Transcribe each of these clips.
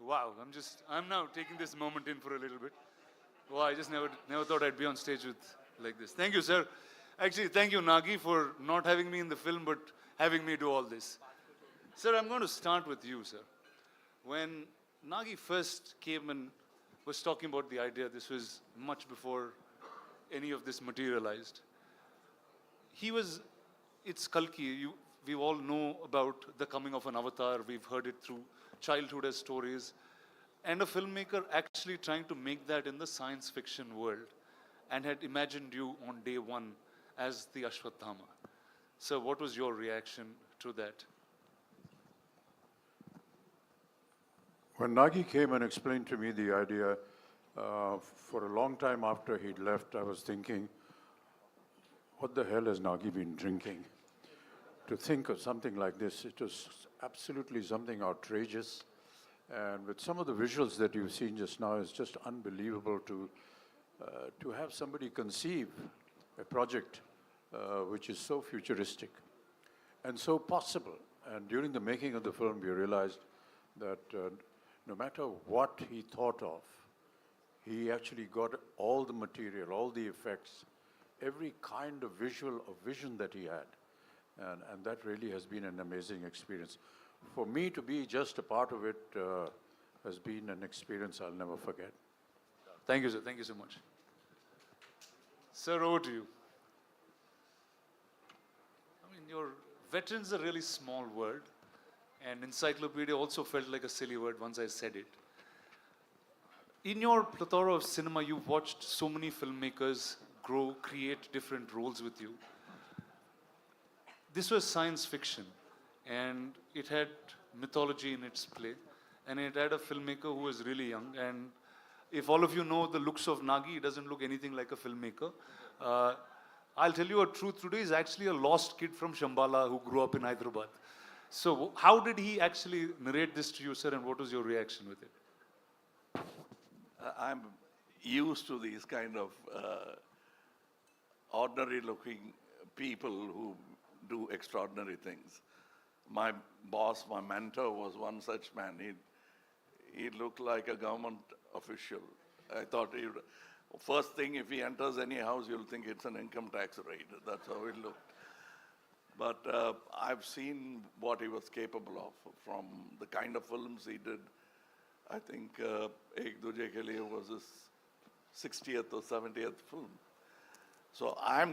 Wow, I'm now taking this moment in for a little bit. Wow, I just never thought I'd be on stage with like this. Thank you, sir. Actually, thank you, Nagi, for not having me in the film, but having me do all this. Sir, I'm going to start with you, sir. When Nagi first came and was talking about the idea, this was much before any of this materialized. He was, it's Kalki. We all know about the coming of an avatar. We've heard it through childhood as stories. And a filmmaker actually trying to make that in the science fiction world and had imagined you on day one as the Ashwatthama. So what was your reaction to that? When Nagi came and explained to me the idea, for a long time after he'd left, I was thinking, what the hell has Nagi been drinking? To think of something like this, it was absolutely something outrageous. And with some of the visuals that you've seen just now, it's just unbelievable to have somebody conceive a project which is so futuristic and so possible. And during the making of the film, we realized that no matter what he thought of, he actually got all the material, all the effects, every kind of vision that he had. And that really has been an amazing experience. For me to be just a part of it has been an experience I'll never forget. Thank you, sir. Thank you so much. Sir, over to you. I mean, your veteran's a really small word, and encyclopedia also felt like a silly word once I said it. In your plethora of cinema, you've watched so many filmmakers grow, create different roles with you. This was science fiction, and it had mythology in its play, and it had a filmmaker who was really young. And if all of you know the looks of Nagi, he doesn't look anything like a filmmaker. I'll tell you a truth today, he's actually a lost kid from Shambhala who grew up in Hyderabad. So how did he actually narrate this to you, sir, and what was your reaction with it? I'm used to these kind of ordinary-looking people who do extraordinary things. My boss, my mentor, was one such man. He looked like a government official. I thought first thing, if he enters any house, you'll think it's an income tax raid. That's how he looked. But I've seen what he was capable of from the kind of films he did. I think Ek Duje Ke Liye was his 60th or 70th film. So I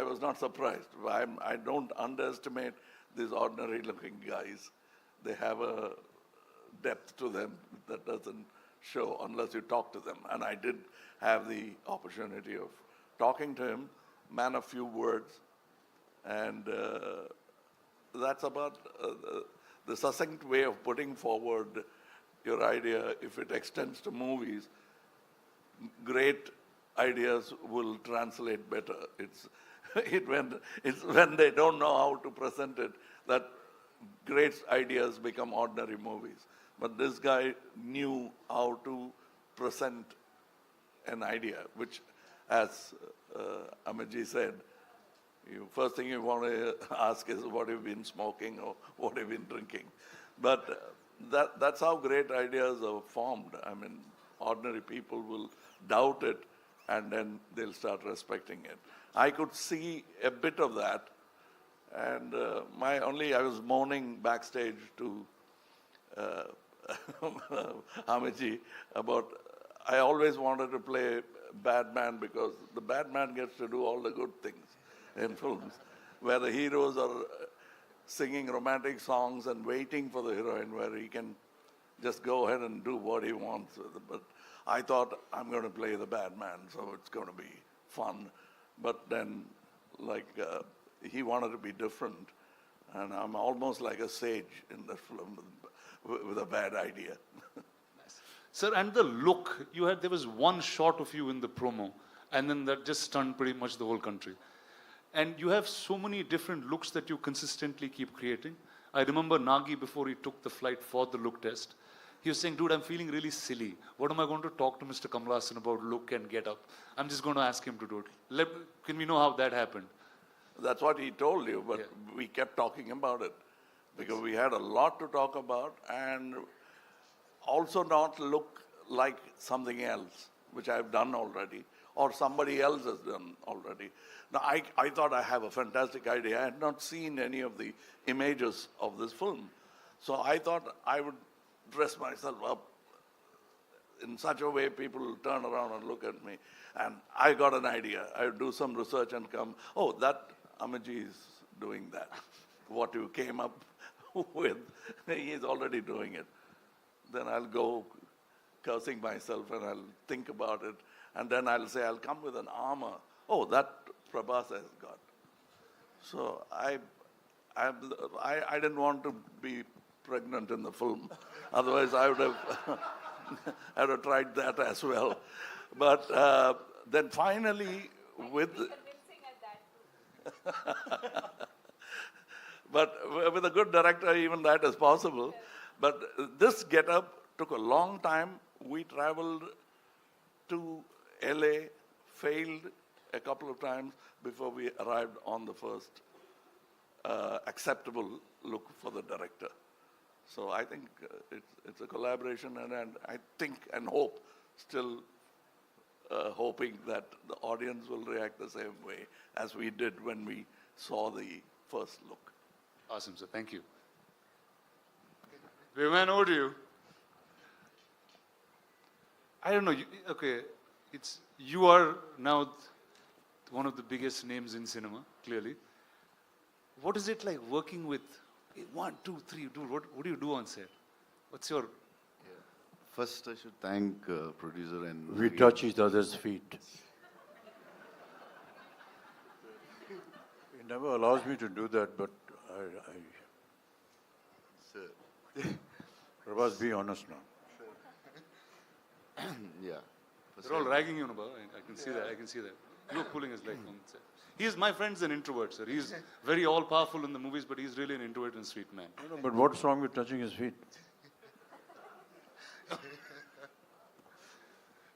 was not surprised. I don't underestimate these ordinary looking guys. They have a depth to them that doesn't show unless you talk to them. And I did have the opportunity of talking to him, man of few words. And that's about the succinct way of putting forward your idea. If it extends to movies, great ideas will translate better. It's when they don't know how to present it that great ideas become ordinary movies. But this guy knew how to present an idea, which, as Amitji said, first thing you want to ask is what you've been smoking or what you've been drinking. But that's how great ideas are formed. I mean, ordinary people will doubt it, and then they'll start respecting it. I could see a bit of that, and I was moaning backstage to Amitji about, I always wanted to play bad man because the bad man gets to do all the good things in films, where the heroes are singing romantic songs and waiting for the heroine, where he can just go ahead and do what he wants with it. But I thought, I'm going to play the bad man, so it's going to be fun. But then, he wanted to be different, and I'm almost like a sage in the film with a bad idea. Nice. Sir, and the look, there was one shot of you in the promo, and then that just stunned pretty much the whole country. And you have so many different looks that you consistently keep creating. I remember Nagi, before he took the flight for the look test, he was saying, dude, I'm feeling really silly. What am I going to talk to Mr. Kamal Haasan about look and get up? I'm just going to ask him to do it. Can we know how that happened? That's what he told you, but we kept talking about it because we had a lot to talk about, and also not look like something else, which I've done already, or somebody else has done already. Now, I thought I have a fantastic idea. I had not seen any of the images of this film. So I thought I would dress myself up in such a way people will turn around and look at me. And I got an idea. I would do some research and come, oh, that Amaji is doing that. What you came up with, he is already doing it. Then I'll go cursing myself and I'll think about it. And then I'll say, I'll come with an armor. Oh, that Prabhas has got. So I didn't want to be pregnant in the film. Otherwise, I would have, I would have tried that as well. But then finally, with... But with a good director, even that is possible. But this get-up took a long time. We traveled to LA, failed a couple of times before we arrived on the first acceptable look for the director. So I think it's a collaboration, and I think and hope, still hoping that the audience will react the same way as we did when we saw the first look. Awesome, sir. Thank you. Viman, over to you. I don't know. Okay, you are now one of the biggest names in cinema, clearly. What is it like working with 1, 2, 3? Dude, what do you do on set? What's your... First, I should thank producer and... We touch each other's feet. He never allows me to do that, but Sir. Prabhas, be honest now. Yeah. First, They're all ragging you, Baba. I can see that. I can see that. You're pulling his leg on set. My friend's an introvert, sir. He's very all-powerful in the movies, but he's really an introvert and sweet man. No, but what's wrong with touching his feet?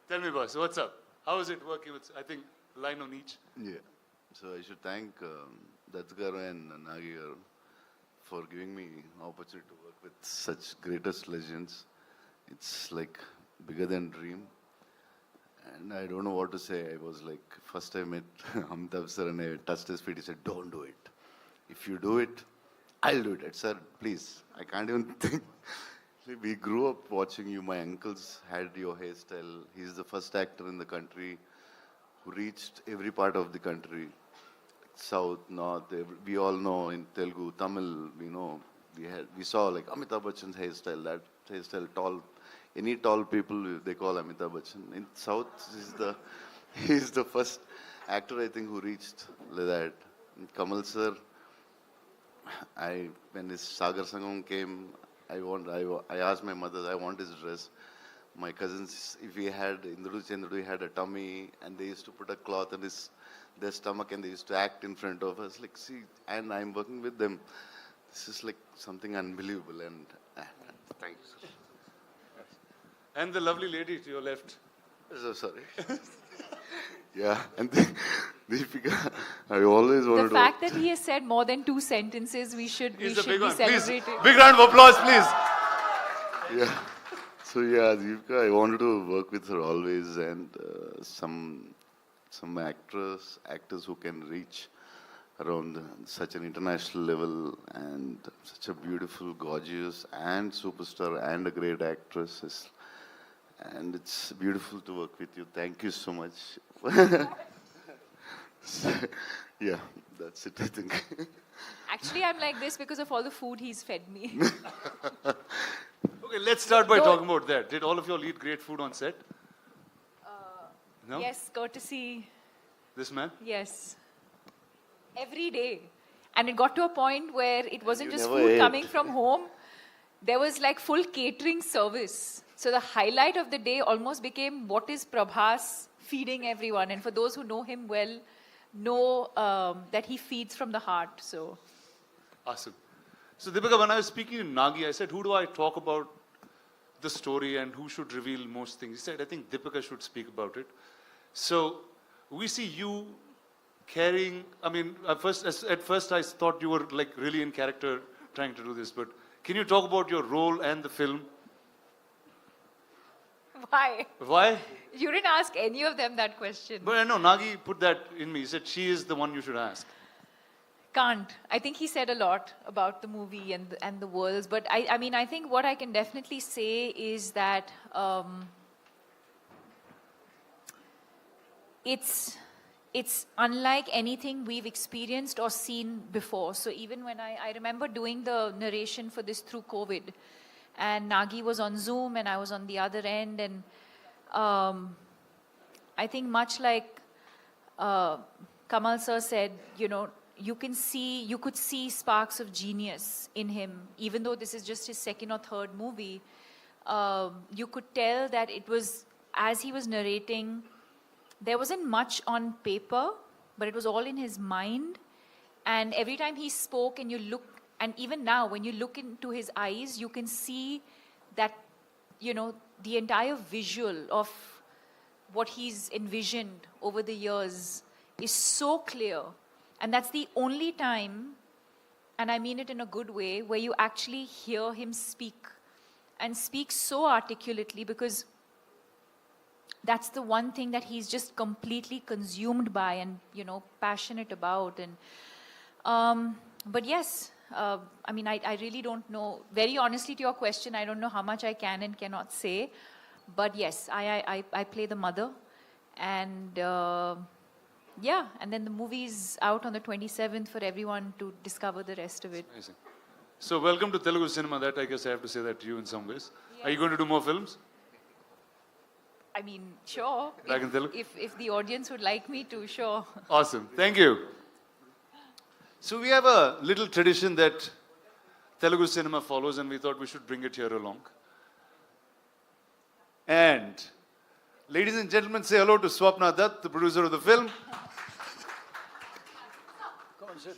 Tell me, boss, what's up? How is it working with, I think, line on each? Yeah. So I should thank Dattgar and Nagigar for giving me opportunity to work with such greatest legends. It's like bigger than dream. And I don't know what to say. I was like, first I met Amitabh sir and I touched his feet. He said, don't do it. If you do it, I'll do it. I said, sir, please. I can't even think. We grew up watching you. My uncles had your hairstyle. He's the first actor in the country who reached every part of the country. South, North, we all know in Telugu, Tamil, we saw like Amitabh Bachchan's hairstyle, that hairstyle, tall, any tall people they call Amitabh Bachchan. In South, he's the first actor I think who reached like that. And Kamal sir, when his Sagar Sangam came, I asked my mother, I want his dress. My cousins, if he had, Indru Chendradu had a tummy and they used to put a cloth on their stomach and they used to act in front of us. Like, see, and I'm working with them. This is like something unbelievable and thank you, sir. And the lovely lady to your left. So sorry. Yeah, and Deepika, I always wanted to... The fact that he has said more than 2 sentences, we should He's be a big one. Please, celebrating. big round of applause, please. Yeah. So yeah, Deepika, I wanted to work with her always, and some actors who can reach around such an international level, and such a beautiful, gorgeous, and superstar, and a great actress. And it's beautiful to work with you. Thank you so much. Yeah, that's it, I think. Actually, I'm like this because of all the food he's fed me. Okay, let's start by talking about that. Did all of you all eat great food on set? No? Yes, courtesy. This man? Yes. Every day. And it got to a point where it wasn't You just never food ate. coming from home. There was like full catering service. So the highlight of the day almost became what is Prabhas feeding everyone. And for those who know him well, know that he feeds from the heart. So Awesome. So Deepika, when I was speaking to Nagi, I said, who do I talk about the story and who should reveal most things? He said, I think Deepika should speak about it. So we see you carrying, I mean, at first I thought you were like really in character trying to do this, but can you talk about your role and the film? Why? Why? You didn't ask any of them that question. But I know Nagi put that in me. He said she is the one you should ask. Can't. I think he said a lot about the movie and the worlds. But I mean, I think what I can definitely say is that it's unlike anything we've experienced or seen before. So even when I remember doing the narration for this through COVID, and Nagi was on Zoom and I was on the other end, and I think much like Kamal sir said, you know, you could see sparks of genius in him, even though this is just his second or third movie. You could tell that it was, as he was narrating, there wasn't much on paper, but it was all in his mind. And every time he spoke and you look, and even now when you look into his eyes, you can see that, you know, the entire visual of what he's envisioned over the years is so clear. And that's the only time, and I mean it in a good way, where you actually hear him speak, and speak so articulately, because that's the one thing that he's just completely consumed by and, you know, passionate about. And but yes, I mean, I really don't know. Very honestly, to your question, I don't know how much I can and cannot say. But yes, I play the mother, and yeah, and then the movie's out on the 27th for everyone to discover the rest of it. Amazing. So welcome to Telugu cinema. That I guess I have to say that to you in some ways. Are you going to do more films? I mean, sure. Back in Telugu? If the audience would like me to, sure. Awesome. Thank you. So we have a little tradition that Telugu cinema follows, and we thought we should bring it here along. And ladies and gentlemen, say hello to Swapna Dutt, the producer of the film. Come on, sit.